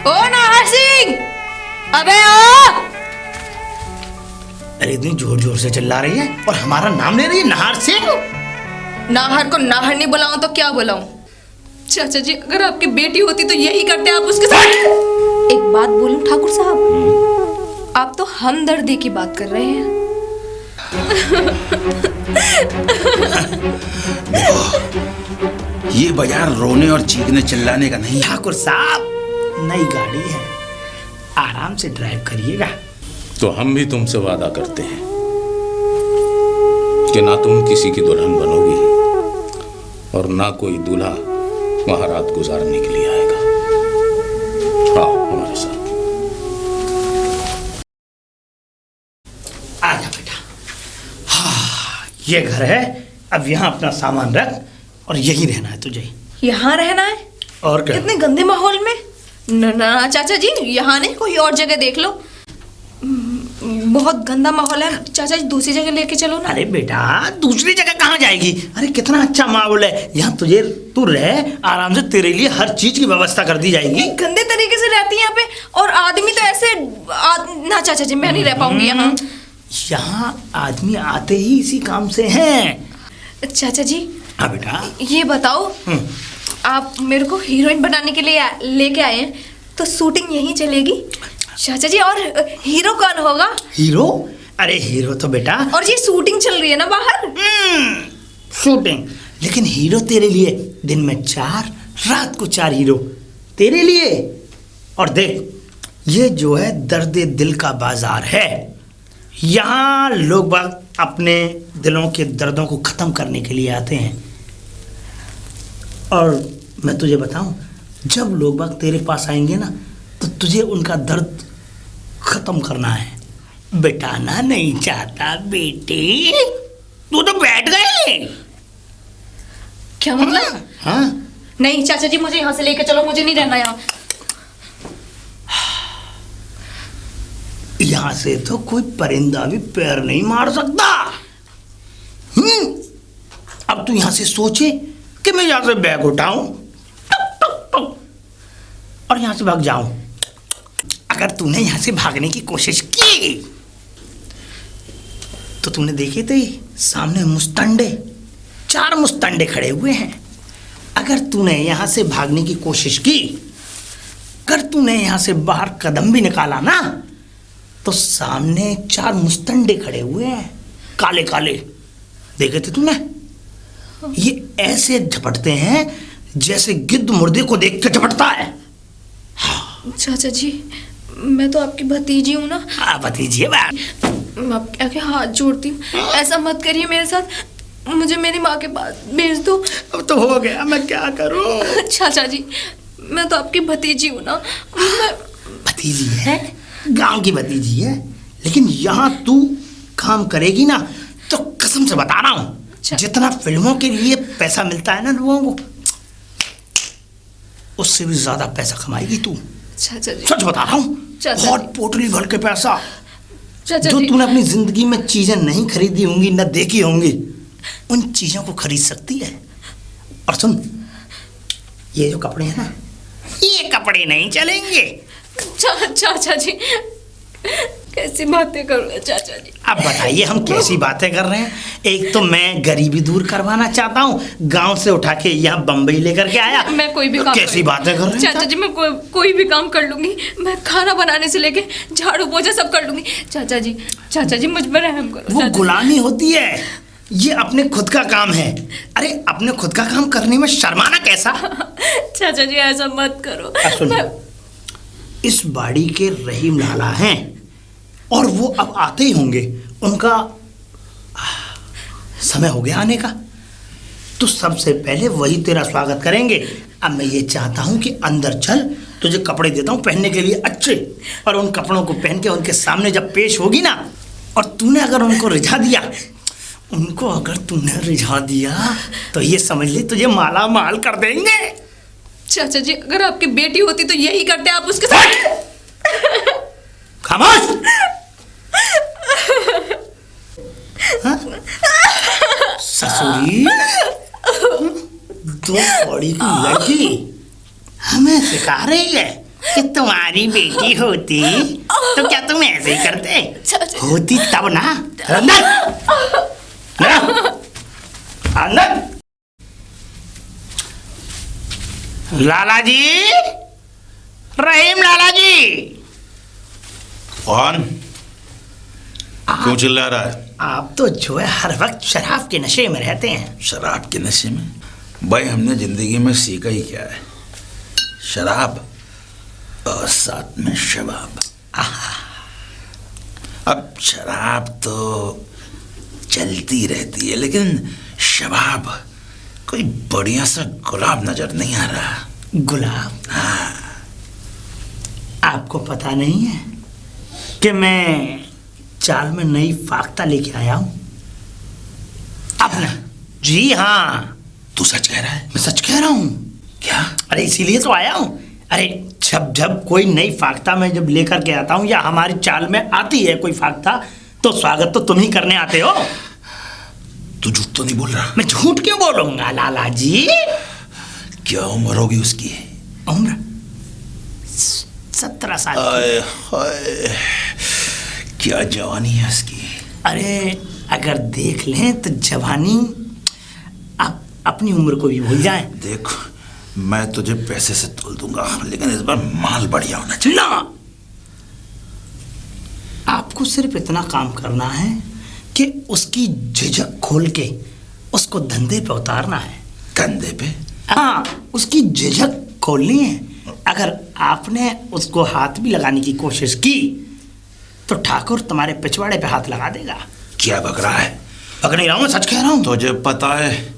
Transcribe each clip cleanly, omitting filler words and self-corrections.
ओ नाहर सिंह, अबे ओ! अरे इतनी जोर जोर से चिल्ला रही है और हमारा नाम ले रही है, नाहर सिंह। नाहर को नाहर नहीं बुलाऊं तो क्या बुलाऊं? चाचा जी, अगर आपकी बेटी होती तो यही करते आप उसके साथ। एक बात बोलूं ठाकुर साहब, आप तो हमदर्दी की बात कर रहे हैं। देखो, ये बाजार रोने और चीखने चिल्लाने का नहीं। ठाकुर साहब, नई गाड़ी है, आराम से ड्राइव करिएगा। तो हम भी तुमसे वादा करते हैं कि ना तुम किसी की दुल्हन बनोगी और ना कोई दूल्हा वहां रात गुजारने के लिए आएगा। आओ हमारे साथ। आजा बेटा। हाँ, ये घर है, अब यहाँ अपना सामान रख और यहीं रहना है तुझे। यहाँ रहना है? और क्या? इतने गंदे माहौल में? ना चाचा जी, यहाँ नहीं, कोई और जगह देख लो। बहुत गंदा माहौल है चाचा जी, दूसरी जगह लेके चलो ना। अरे बेटा, दूसरी जगह कहाँ जाएगी? अरे कितना अच्छा माहौल है यहाँ, तुझे तू रह आराम से, तेरे लिए हर चीज की व्यवस्था कर दी जाएगी। गंदे तरीके से रहती है यहाँ पे, और आदमी तो ऐसे ना चाचा जी, मैं नहीं रह पाऊंगी यहाँ। यहाँ आदमी आते ही इसी काम से हैं। चाचा जी। हाँ बेटा। ये बताओ, आप मेरे को हीरोइन बनाने के लिए लेके आए हैं, तो शूटिंग यहीं चलेगी चाचा जी? और हीरो कौन होगा? हीरो? अरे हीरो तो बेटा, और ये शूटिंग चल रही है ना बाहर। शूटिंग, लेकिन हीरो तेरे लिए दिन में 4, रात को 4 हीरो तेरे लिए। और देख, ये जो है दर्द दिल का बाजार है, यहाँ लोग बाग अपने दिलों के दर्दों को खत्म करने के लिए आते हैं। और मैं तुझे बताऊं, जब लोग बाग तेरे पास आएंगे ना, तो तुझे उनका दर्द खत्म करना है। बिठाना नहीं चाहता बेटे? तू तो बैठ गए। क्या मतलब? हाँ? नहीं चाचा जी, मुझे यहाँ से लेके चलो, मुझे नहीं रहना यहाँ। यहाँ से तो कोई परिंदा भी पैर नहीं मार सकता। अब तू यहाँ से सोचे कि मैं यहाँ से बैग उठाऊं और यहाँ से भाग जाऊं। अगर तूने यहाँ से भागने की कोशिश की तो तूने देखे थे सामने मुस्तंडे, 4 मुस्तंडे खड़े हुए हैं। अगर तूने यहाँ से भागने की कोशिश की, अगर तूने यहाँ से बाहर कदम भी निकाला ना, तो सामने 4 मुस्तंडे खड़े हुए हैं, काले काले। देखे थे तूने? ये ऐसे झपटते हैं जैसे गिद्ध मुर्दे को देख के झपटता है। चाचा जी, मैं तो आपकी भतीजी हूँ ना। हाँ भतीजी है बात। मैं आपके आगे हाथ जोड़ती हूँ, ऐसा मत करिए मेरे साथ, मुझे मेरी माँ के पास भेज दो। अब तो हो गया, मैं क्या करूँ? चाचा जी, मैं तो आपकी भतीजी हूँ ना। भतीजी है, गांव की भतीजी है, लेकिन यहाँ तू काम करेगी ना, तो कसम से बता रहा हूँ, जितना फिल्मों के लिए पैसा मिलता है ना लोगों को, उससे भी ज्यादा पैसा कमाएगी तू। चाचा जी, सच बता रहा हूँ, बहुत पोटली भर के पैसा। जो तूने अपनी जिंदगी में चीजें नहीं खरीदी होंगी, न देखी होंगी, उन चीजों को खरीद सकती है। और सुन, ये जो कपड़े हैं ना, ये कपड़े नहीं चलेंगे। चाचा जी, कैसी बातें कर रहे हैं चाचा जी? अब बताइए हम कैसी बातें कर रहे हैं? एक तो मैं गरीबी दूर करवाना चाहता हूँ, गांव से उठा के यहाँ बम्बई लेकर के आया। मैं कोई भी तो काम कैसी बातें कर रहे हैं चाचा जी? मैं कोई भी काम कर लूंगी, मैं खाना बनाने से लेके झाड़ू पोछा सब कर लूंगी। चाचा जी मुझ पर रहम करो। वो गुलामी होती है, ये अपने खुद का काम है। अरे अपने खुद का काम करने में शर्माना कैसा? चाचा जी ऐसा मत करो। सुन, इस बाड़ी के रहीम लाला हैं और वो अब आते ही होंगे, उनका समय हो गया आने का, तो सबसे पहले वही तेरा स्वागत करेंगे। अब मैं ये चाहता हूँ कि अंदर चल, तुझे कपड़े देता हूँ पहनने के लिए अच्छे, और उन कपड़ों को पहन के उनके सामने जब पेश होगी ना, और तूने अगर उनको रिझा दिया, तो ये समझ ले तुझे माला माल कर देंगे। चाचा जी, अगर आपकी बेटी होती तो यही करते आप उसके साथ। खामोश। ससुरी, दो कौड़ी की लड़की हमें सिखा रही है कि तुम्हारी बेटी होती तो क्या तुम ऐसे ही करते? चाचा होती तब ना। अंदर अंदर। लाला जी, रहीम लाला जी। कौन? क्यों चिल्ला रहा है? आप तो जो है हर वक्त शराब के नशे में रहते हैं। शराब के नशे में? भाई हमने जिंदगी में सीखा ही क्या है? शराब और साथ में शबाब। अब शराब तो चलती रहती है, लेकिन शबाब कोई बढ़िया सा गुलाब नजर नहीं आ रहा। गुलाब? आपको पता नहीं है कि मैं चाल में नई फाख्ता लेके आया हूं अपना। जी हाँ। तू सच कह रहा है? मैं सच कह रहा हूं। क्या? अरे इसीलिए तो आया हूं। अरे जब जब कोई नई फाख्ता मैं जब लेकर के आता हूं या हमारी चाल में आती है कोई फाख्ता, तो स्वागत तो तुम ही करने आते हो। तू झूठ तो नहीं बोल रहा? मैं झूठ क्यों बोलूंगा लाला जी? क्या उम्र होगी उसकी? उम्र 17 साल की। आए हाय, क्या जवानी है उसकी। अरे अगर देख लें तो जवानी आप अपनी उम्र को भी भूल जाएं। देख, मैं तुझे पैसे से तोल दूंगा, लेकिन इस बार माल बढ़िया होना चाहिए। ना, आपको सिर्फ इतना काम करना है कि उसकी झिझक खोल के उसको धंधे पे उतारना है। कंधे पे? हाँ, उसकी झिझक खोलनी है। अगर आपने उसको हाथ भी लगाने की कोशिश की तो ठाकुर तुम्हारे पिछवाड़े पे हाथ लगा देगा। क्या बक रहा है? बक नहीं रहा हूं, सच कह रहा हूं। तुझे पता है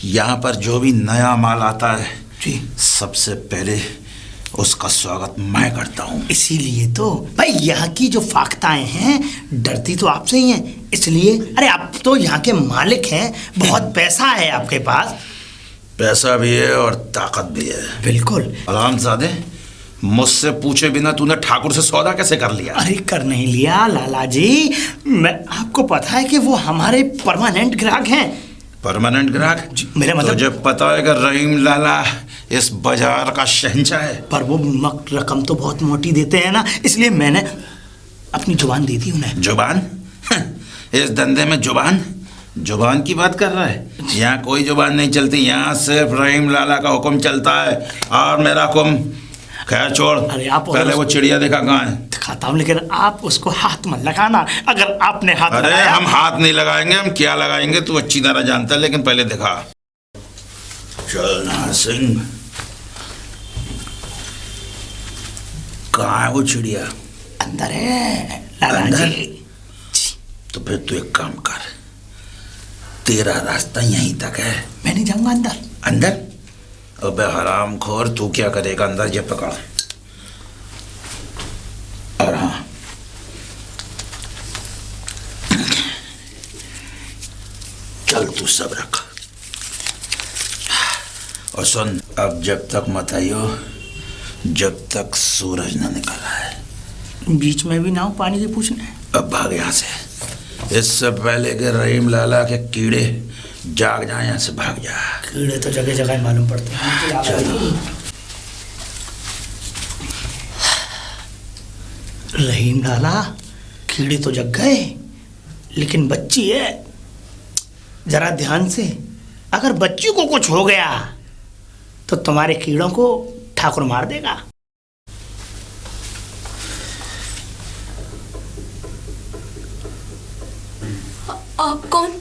यहाँ पर जो भी नया माल आता है जी, सबसे पहले उसका स्वागत मैं करता हूँ। इसीलिए तो भाई यहाँ की जो फाख्ताएं हैं डरती तो आपसे ही हैं, इसलिए। अरे आप तो यहाँ के मालिक हैं, बहुत पैसा है आपके पास। पैसा भी है और ताकत भी है। बिल्कुल। आरामजादे, मुझसे पूछे बिना तूने ठाकुर से सौदा कैसे कर लिया? अरे कर नहीं लिया लाला जी, मैं आपको पता है कि वो हमारे परमानेंट ग्राहक हैं। परमानेंट ग्राहक? मेरा मतलब तुझे पता है कि रहीम लाला इस बाजार का शहंशाह है। पर वो रकम तो बहुत मोटी देते हैं ना, इसलिए मैंने अपनी जुबान दी थी उन्हें। जुबान? इस धंधे में जुबान? जुबान की बात कर रहा है? यहाँ कोई जुबान नहीं चलती, यहाँ सिर्फ रहीम लाला का हुक्म चलता है और मेरा हुक्म। खैर छोड़, अरे आप पहले वो चिड़िया देखा कहाँ है? दिखाता हूँ, लेकिन आप उसको हाथ मत लगाना। अगर आपने हाथ अरे लगाया... हम हाथ नहीं लगाएंगे, हम क्या लगाएंगे तू अच्छी तरह जानता है, लेकिन पहले दिखा। चल नाहर सिंह, कहाँ है वो चिड़िया? अंदर है लाला अंदर? जी। तो फिर तू एक काम कर, तेरा रास्ता यहीं तक है। मैं नहीं जाऊंगा अंदर। अंदर? अबे हरामखोर, तू क्या करेगा अंदर? ये पकड़। और हाँ, चल तू सब रख। और सुन, अब जब तक मत आइयो जब तक सूरज न निकला है। बीच में भी ना हो पानी की पूछने। अब भाग यहाँ से, इससे पहले कि रहीम लाला के कीड़े जाग जाए। यहाँ से भाग जा। कीड़े तो जगह जगह मालूम पड़ते हैं। चलो। रहीम लाला, कीड़े तो जग गए, लेकिन बच्ची है। जरा ध्यान से, अगर बच्ची को कुछ हो गया तो तुम्हारे कीड़ों को ठाकुर मार देगा। आप कौन?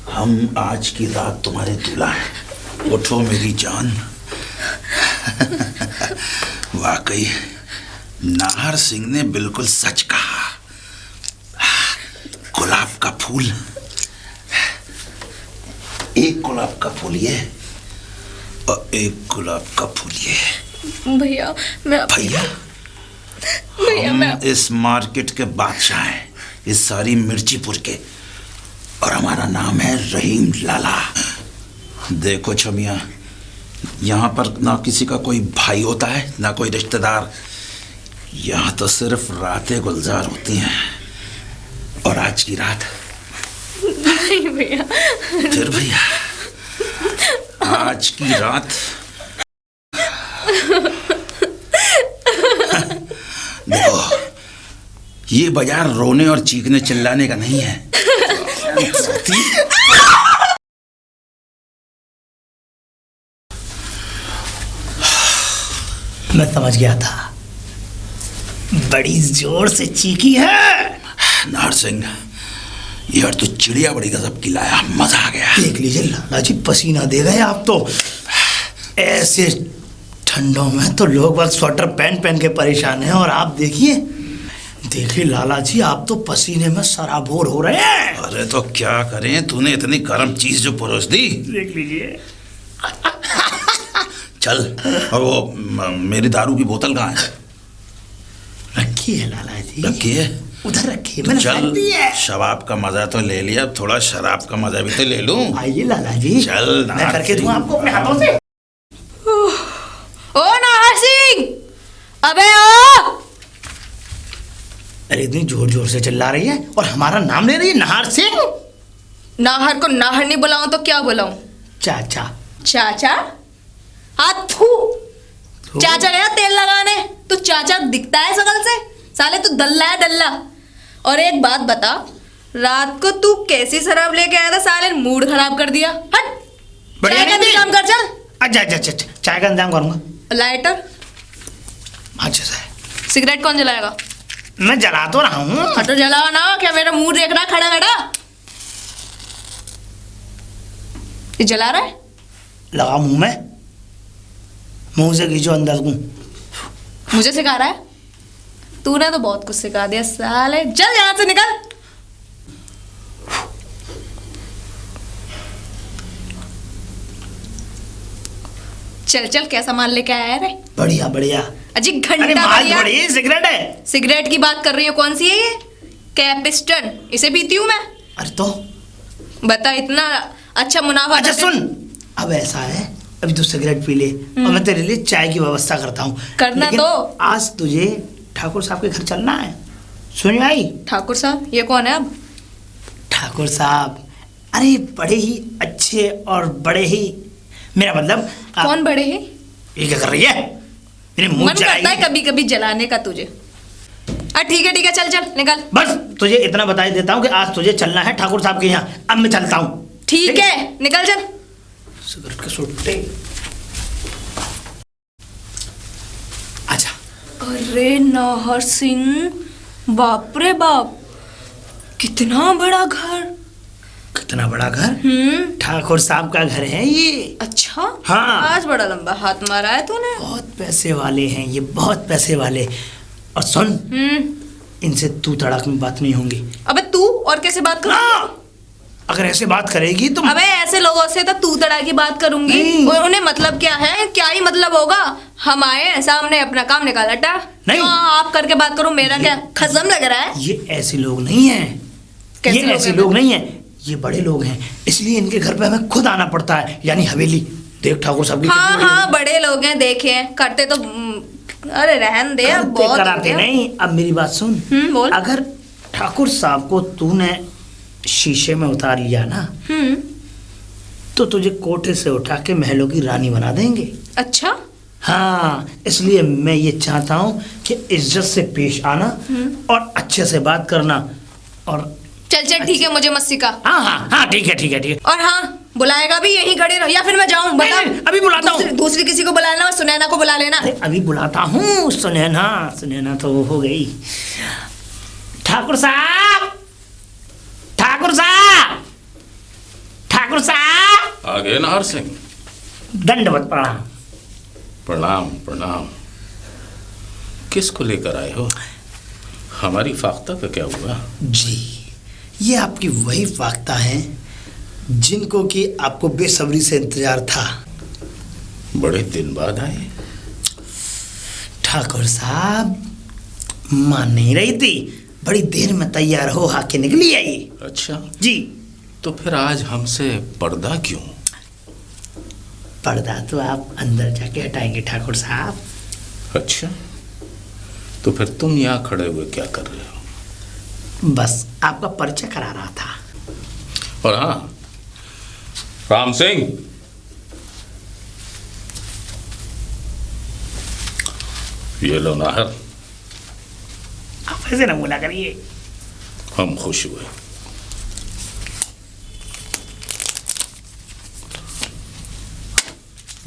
हम आज की रात तुम्हारे दूल्हा हैं। उठो मेरी जान। वाकई नाहर सिंह ने बिल्कुल सच कहा। गुलाब का फूल, एक गुलाब का फूल ये और एक गुलाब का फूल ये। भैया मैं भैया? हम इस मार्केट के बादशाह हैं, इस सारी मिर्चीपुर के, और हमारा नाम है रहीम लाला। देखो छमिया, यहाँ पर ना किसी का कोई भाई होता है ना कोई रिश्तेदार। यहाँ तो सिर्फ रातें गुलजार होती हैं, और आज की रात नहीं भैया। फिर भैया, आज की रात ये बाजार रोने और चीखने चिल्लाने का नहीं है। मैं समझ गया था, बड़ी जोर से चीखी है। नाहर सिंह, यार तू चिड़िया बड़ी गजब की लाया, मजा आ गया। देख लीजिए लाला जी, पसीना दे गए आप तो। ऐसे ठंडों में तो लोग बस स्वेटर पहन पहन के परेशान हैं, और आप देखिए लाला जी, आप तो पसीने में सराबोर हो रहे हैं। अरे तो क्या करें, तूने इतनी गर्म चीज जो परोस दी। देख लीजिए। चल, और वो मेरी दारू की बोतल कहाँ है? रखी है लाला जी, रखी है, उधर रखी है, मैंने चल रख दी है। शराब का मजा तो ले लिया, अब थोड़ा शराब का मजा भी तो ले लूं। आइए लाला जी, चल मैं करके दूं आपको अपने हाथों से। ओ नाहर सिंह, अबे ओ! अरे इतनी जोर जोर से चिल्ला रही है और हमारा नाम ले रही है, नाहर सिंह। नाहर को नाहर नहीं बुलाऊं तो क्या बुलाऊं? चाचा। चाचा? थू। चाचा गया तेल लगाने, तो चाचा दिखता है शकल से? साले तू दल्ला है, दल्ला। और एक बात बता, रात को तू कैसी शराब लेके आया था? साले मूड खराब कर दिया। हट, बढ़िया चाय का नहीं इंतजाम कर, चल। अच्छा, चाय का इंतजाम करूंगा। लाइटर? अच्छा से। सिगरेट कौन जलाएगा? मैं जला तो रहा हूँ। हाँ तो जलाओ ना, क्या मेरा मुंह देख रहा खड़ा खड़ा? ये जला रहा है? लगा मुंह में, मुंह से खींचो अंदर को। मुझे सिखा रहा है? तूने तो बहुत कुछ सिखा दिया साले, चल यहाँ से निकल। चल चल, कैसा माल लेके आया रे? बढ़िया बढ़िया। अजी अरे घंटा माल बढ़िया। बड़ी सिगरेट है। सिगरेट की बात कर रही हो, कौन सी है ये? कैपिस्टन, इसे पीती हूँ मैं। अरे तो बता, इतना अच्छा मुनाफा। अच्छा सुन, अब ऐसा है, अभी तू सिगरेट पी ले और मैं तेरे लिए चाय की व्यवस्था करता हूँ। करना लेकिन तो। आज तुझे ठाकुर साहब के घर चलना है, सुन आई? ठाकुर साहब? ये कौन है अब? ठाकुर साहब, अरे बड़े ही अच्छे और बड़े ही, मेरा मतलब कौन बड़े हैं? ये क्या कर रही है? मेरे मुंह मन करता है जलाएगी। कभी कभी जलाने का तुझे। ठीक है, चल चल निकल। बस तुझे इतना बता ही देता हूँ कि आज तुझे चलना है ठाकुर साहब के यहाँ। अब मैं चलता हूँ। ठीक है, निकल चल। सिगरेट के सुट्टे। आजा। अरे नाहर सिंह, बाप रे बाप, कितना बड़ा घर। कितना बड़ा घर? ठाकुर साहब का घर है ये। अच्छा। हाँ। आज बड़ा लंबा हाथ मारा है तूने। बहुत पैसे वाले हैं ये, बहुत पैसे वाले। और सुन, इनसे तू तड़ाक में बात नहीं होंगी। अबे तू और कैसे बात करूं? अगर ऐसे बात करेगी तो अबे ऐसे लोगों से तो तू तड़ा की बात करूंगी। नहीं। और उन्हें मतलब क्या है? क्या ही मतलब होगा? हम आए हैं सामने, अपना काम निकाल हटा। नहीं। आप करके बात करो, मेरा क्या खसम लग रहा है? ये ऐसे लोग नहीं हैं। कैसे ये लोग ऐसे हैं? लोग नहीं हैं, ये बड़े लोग हैं, इसलिए इनके घर पे हमें खुद आना पड़ता है, यानी हवेली। देख ठाकुर साहब की हाँ कितनी बड़ी हाँ, बड़े लोग हैं, देखे हैं, करते तो अरे रहन दे, अब करते बहुत कराते नहीं। अब मेरी बात सुन, बोल। अगर ठाकुर साहब को तूने शीशे में उतार लिया ना, तो तुझे कोठे से उठा के महलों की रानी बना देंगे। अच्छा। हाँ, इसलिए मैं ये चाहता हूँ कि इज्जत से पेश आना और अच्छे से बात करना। और चल चल ठीक है, मुझे मत सिखा। हाँ हाँ हाँ, ठीक है ठीक है ठीक है। और हाँ, बुलाएगा भी यहीं खड़े रहो या फिर मैं जाऊं? बता। नहीं, अभी बुलाता हूँ। दूसरी किसी को बुलाना और सुनैना को बुला लेना। अरे अभी बुलाता हूँ। सुनैना, सुनैना तो हो गई। ठाकुर साहब, ठाकुर साहब, ठाकुर साहब। आ गए नाहर सिंह? दंडवत प्रणाम। प्रणाम प्रणाम। किसको लेकर आए हो? हमारी फाख्ता का क्या हुआ? जी, ये आपकी वही फाख्ता हैं जिनको कि आपको बेसब्री से इंतजार था। बड़े दिन बाद आए। ठाकुर साहब मान नहीं रही थी, बड़ी देर में तैयार हो हाके निकली आई। अच्छा जी। तो फिर आज हमसे पर्दा क्यों? पर्दा तो आप अंदर जाके हटाएंगे ठाकुर साहब। अच्छा, तो फिर तुम यहाँ खड़े हुए क्या कर रहे हो? बस आपका परिचय करा रहा था। और हाँ, राम सिंह, ये लो नाहर। आप वैसे ना बोला करिए। हम खुश हुए।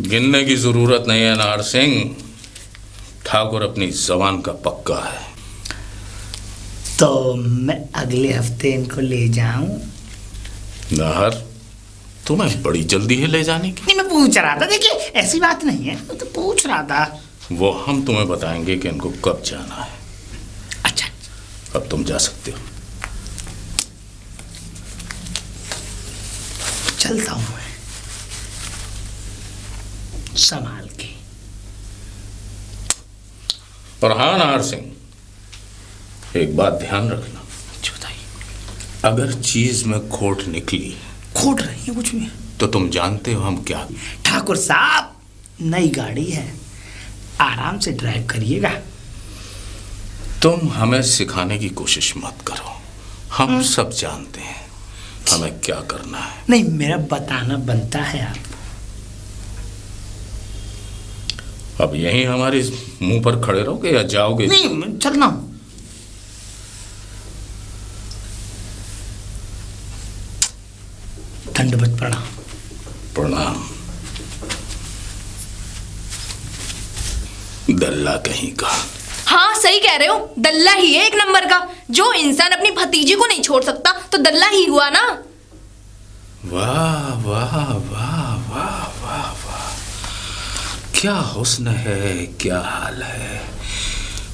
गिनने की जरूरत नहीं है नाहर सिंह, ठाकुर अपनी जबान का पक्का है। तो मैं अगले हफ्ते इनको ले जाऊं? नाहर, तुम्हें बड़ी जल्दी है ले जाने की। नहीं, मैं पूछ रहा था। देखिए, ऐसी बात नहीं है, मैं तो पूछ रहा था। वो हम तुम्हें बताएंगे कि इनको कब जाना है। अच्छा, अब तुम जा सकते हो। चलता हूं मैं, संभाल के। और हाँ नाहर सिंह, एक बात ध्यान रखना, बताइए। अगर चीज में खोट निकली, खोट रही है कुछ भी, तो तुम जानते हो हम क्या। ठाकुर साहब, नई गाड़ी है, आराम से ड्राइव करिएगा। तुम हमें सिखाने की कोशिश मत करो, हम सब जानते हैं हमें क्या करना है। नहीं, मेरा बताना बनता है आपको। अब यहीं हमारे मुंह पर खड़े रहोगे या जाओगे? नहीं, चलना। दंडवत प्रणाम। प्रणाम। दल्ला कहीं का। हाँ सही कह रहे हो, दल्ला ही है एक नंबर का। जो इंसान अपनी भतीजी को नहीं छोड़ सकता तो दल्ला ही हुआ ना। वाह वाह वाह वाह वाह वाह, क्या हुस्न है, क्या हाल है,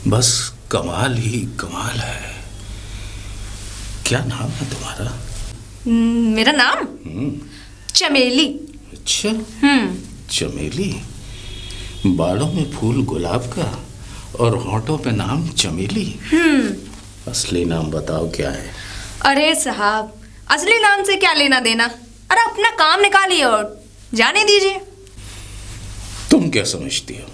बस कमाल ही कमाल है। क्या नाम है तुम्हारा? मेरा नाम चमेली। अच्छा, चमेली। बालों में फूल गुलाब का और होंठों पे नाम चमेली। असली नाम बताओ क्या है? अरे साहब, असली नाम से क्या लेना देना। अरे अपना काम निकालिए और जाने दीजिए। तुम क्या समझती हो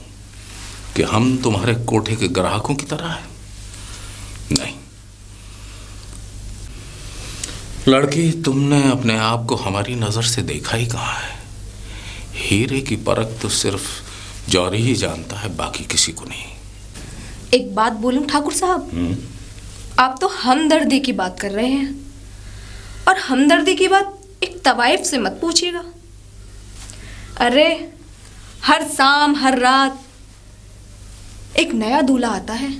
कि हम तुम्हारे कोठे के ग्राहकों की तरह हैं? नहीं लड़की, तुमने अपने आप को हमारी नजर से देखा ही कहाँ है। हीरे की परख तो सिर्फ जौहरी ही जानता है, बाकी किसी को नहीं। एक बात बोलूं ठाकुर साहब, आप तो हमदर्दी की बात कर रहे हैं, और हमदर्दी की बात एक तवाइफ से मत पूछिएगा। अरे हर शाम हर रात एक नया दूल्हा आता है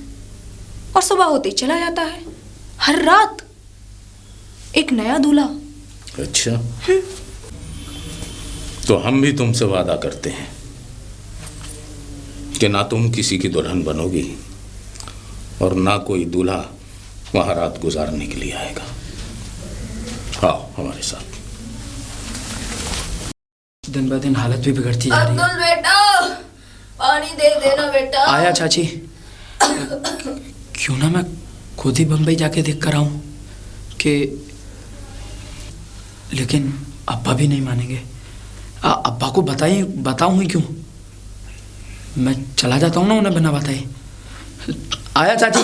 और सुबह होते ही चला जाता है। हर रात एक नया दूल्हा। अच्छा, तो हम भी तुमसे वादा करते हैं कि ना तुम किसी की दुल्हन बनोगी और ना कोई दूल्हा वहां रात गुजारने के लिए आएगा। आओ हमारे साथ। दिन ब दिन हालत भी बिगड़ती जा रही है। अब्दुल बेटा, पानी दे देना बेटा। आया चाची। क्यों ना मैं खुद ही बम्बई जाके देख कर आऊं कि, लेकिन अब्बा भी नहीं मानेंगे। अब्बा को बताऊं ही क्यों? मैं चला जाता हूं ना उन्हें बिना बताए। आया चाची।